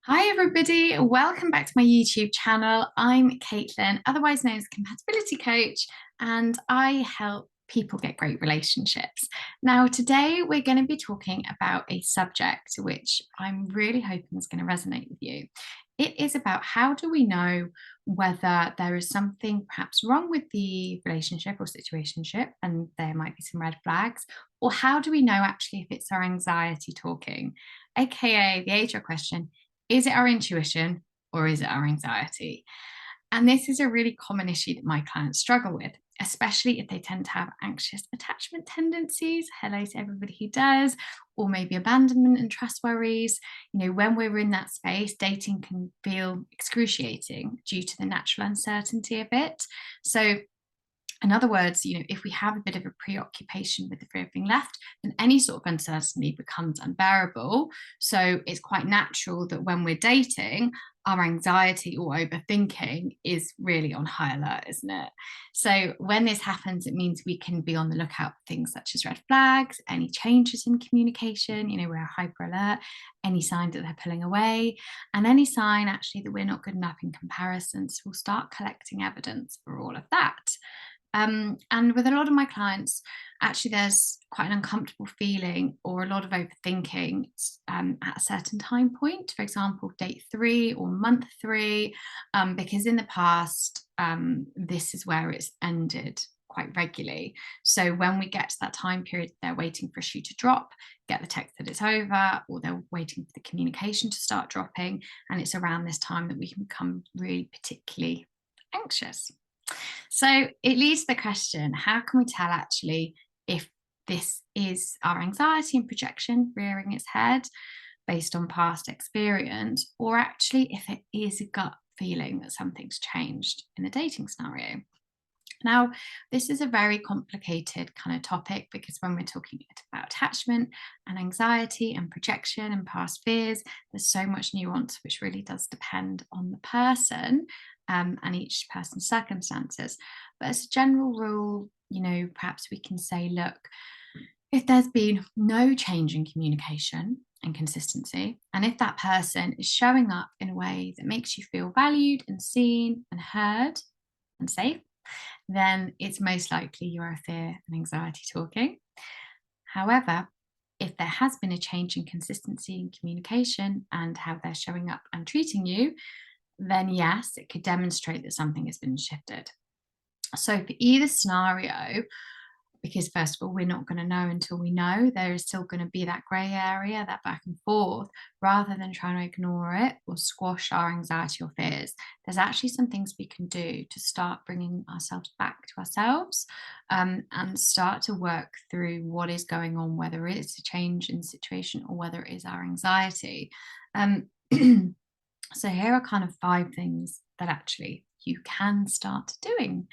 Hi everybody, welcome back to my YouTube channel. I'm Caitlin, otherwise known as Compatibility Coach, and I help people get great relationships. Now, today we're going to be talking about a subject which I'm really hoping is going to resonate with you. It is about how do we know whether there is something perhaps wrong with the relationship or situationship, and there might be some red flags, or how do we know actually if it's our anxiety talking, aka the age old question, is it our intuition or is it our anxiety? And this is a really common issue that my clients struggle with, especially if they tend to have anxious attachment tendencies. Hello to everybody who does, or maybe abandonment and trust worries. When we're in that space, dating can feel excruciating due to the natural uncertainty of it. So, in other words, if we have a bit of a preoccupation with the fear of being left, then any sort of uncertainty becomes unbearable. So it's quite natural that when we're dating, our anxiety or overthinking is really on high alert, isn't it? So when this happens, it means we can be on the lookout for things such as red flags, any changes in communication, we're hyper alert, any sign that they're pulling away, and any sign actually that we're not good enough in comparison. So we'll start collecting evidence for all of that. And with a lot of my clients, actually, there's quite an uncomfortable feeling or a lot of overthinking at a certain time point, for example, date 3 or month 3, because in the past, this is where it's ended quite regularly. So when we get to that time period, they're waiting for a shoe to drop, get the text that it's over, or they're waiting for the communication to start dropping. And it's around this time that we can become really particularly anxious. So it leads to the question, how can we tell actually if this is our anxiety and projection rearing its head based on past experience, or actually if it is a gut feeling that something's changed in the dating scenario? Now, this is a very complicated kind of topic because when we're talking about attachment and anxiety and projection and past fears, there's so much nuance which really does depend on the person and each person's circumstances. But as a general rule, perhaps we can say, look, if there's been no change in communication and consistency, and if that person is showing up in a way that makes you feel valued and seen and heard and safe, then it's most likely you are fear and anxiety talking. However, if there has been a change in consistency in communication and how they're showing up and treating you, then yes, it could demonstrate that something has been shifted. So for either scenario, because first of all, we're not going to know until we know, there is still going to be that grey area, that back and forth, rather than trying to ignore it or squash our anxiety or fears. There's actually some things we can do to start bringing ourselves back to ourselves, and start to work through what is going on, whether it's a change in situation or whether it is our anxiety. Um, so here are kind of 5 things that actually you can start doing.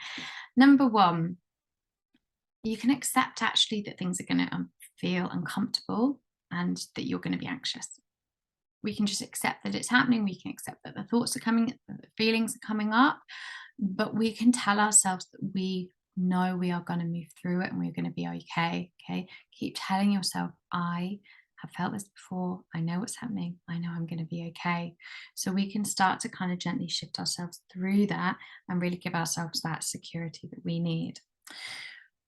Number 1, you can accept actually that things are going to feel uncomfortable and that you're going to be anxious. We can just accept that it's happening. We can accept that the thoughts are coming, that the feelings are coming up, but we can tell ourselves that we know we are going to move through it and we're going to be okay. Okay. Keep telling yourself, I have felt this before. I know what's happening. I know I'm going to be okay. So we can start to kind of gently shift ourselves through that and really give ourselves that security that we need.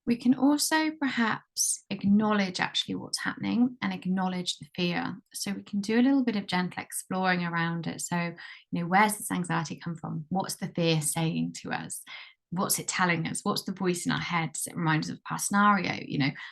We can also perhaps acknowledge actually what's happening and acknowledge the fear. So we can do a little bit of gentle exploring around it. So, where's this anxiety come from? What's the fear saying to us? What's it telling us? What's the voice in our head? Does it remind us of a past scenario?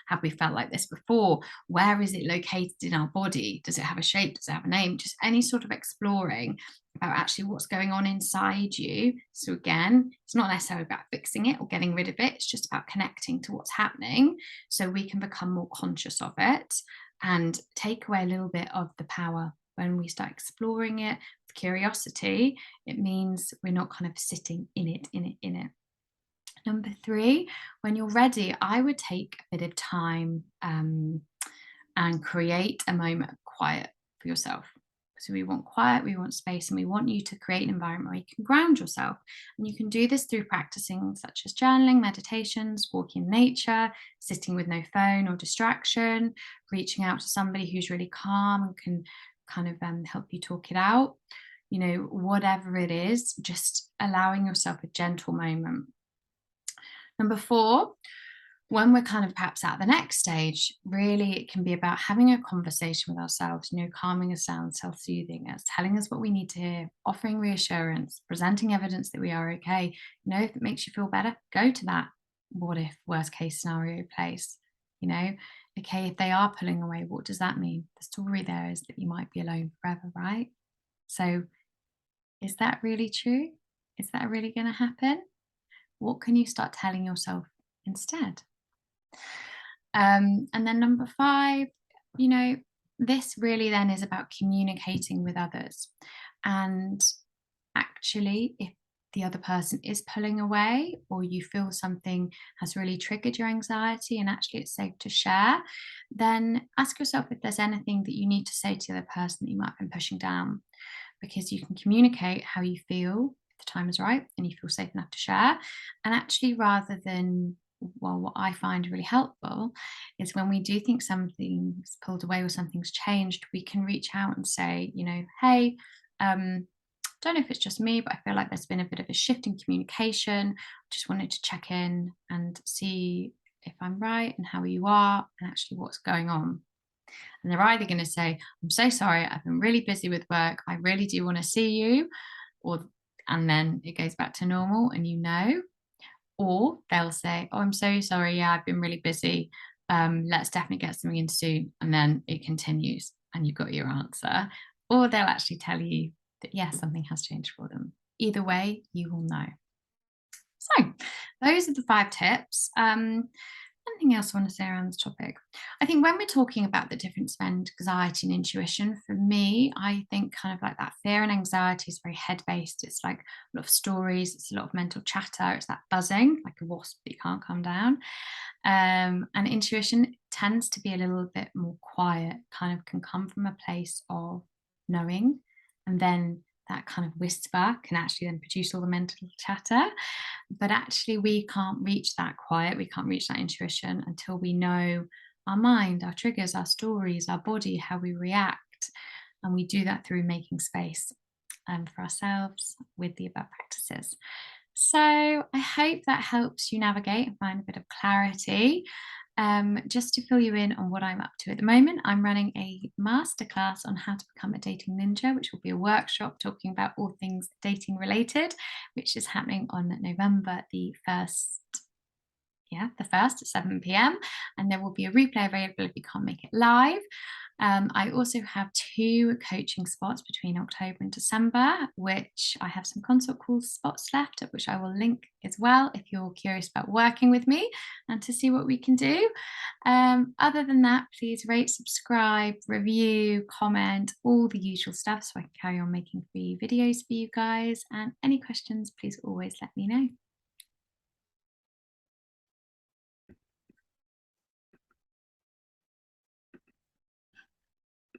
Have we felt like this before? Where is it located in our body? Does it have a shape? Does it have a name? Just any sort of exploring about actually what's going on inside you. So again, it's not necessarily about fixing it or getting rid of it. It's just about connecting to what's happening so we can become more conscious of it and take away a little bit of the power. When we start exploring it with curiosity, it means we're not kind of sitting in it. Number 3, when you're ready, I would take a bit of time and create a moment of quiet for yourself. So we want quiet, we want space, and we want you to create an environment where you can ground yourself. And you can do this through practicing such as journaling, meditations, walking in nature, sitting with no phone or distraction, reaching out to somebody who's really calm and can kind of help you talk it out. Whatever it is, just allowing yourself a gentle moment. Number four, when we're kind of perhaps at the next stage, really it can be about having a conversation with ourselves, calming us down, self-soothing us, telling us what we need to hear, offering reassurance, presenting evidence that we are okay. If it makes you feel better, go to that what if worst case scenario place. Okay, if they are pulling away, what does that mean? The story there is that you might be alone forever, right? So is that really true? Is that really going to happen? What can you start telling yourself instead? And then number five, you know, this really then is about communicating with others. And actually, if the other person is pulling away, or you feel something has really triggered your anxiety and actually it's safe to share, then ask yourself if there's anything that you need to say to the other person that you might have been pushing down, because you can communicate how you feel if the time is right and you feel safe enough to share. And actually, rather than, well, what I find really helpful is when we do think something's pulled away or something's changed, we can reach out and say, hey, don't know if it's just me, but I feel like there's been a bit of a shift in communication. Just wanted to check in and see if I'm right and how you are and actually what's going on. And they're either going to say, I'm so sorry, I've been really busy with work. I really do want to see you. And then it goes back to normal and or they'll say, oh, I'm so sorry. Yeah, I've been really busy. Let's definitely get something in soon. And then it continues and you've got your answer. Or they'll actually tell you that, yes, something has changed for them. Either way, you will know. So those are the 5 tips. Anything else I want to say around this topic? I think when we're talking about the difference between anxiety and intuition, for me, I think kind of like that fear and anxiety is very head based. It's like a lot of stories, it's a lot of mental chatter, it's that buzzing, like a wasp that you can't calm down. And intuition tends to be a little bit more quiet, kind of can come from a place of knowing, and then that kind of whisper can actually then produce all the mental chatter. But actually, we can't reach that quiet, we can't reach that intuition until we know our mind, our triggers, our stories, our body, how we react. And we do that through making space for ourselves with the above practices. So I hope that helps you navigate and find a bit of clarity. Just to fill you in on what I'm up to at the moment, I'm running a masterclass on how to become a dating ninja, which will be a workshop talking about all things dating related, which is happening on November the 1st. Yeah, the 1st at 7 p.m. And there will be a replay available if you can't make it live. I also have 2 coaching spots between October and December, which I have some consult call spots left, which I will link as well if you're curious about working with me and to see what we can do. Other than that, please rate, subscribe, review, comment, all the usual stuff so I can carry on making free videos for you guys. And any questions, please always let me know.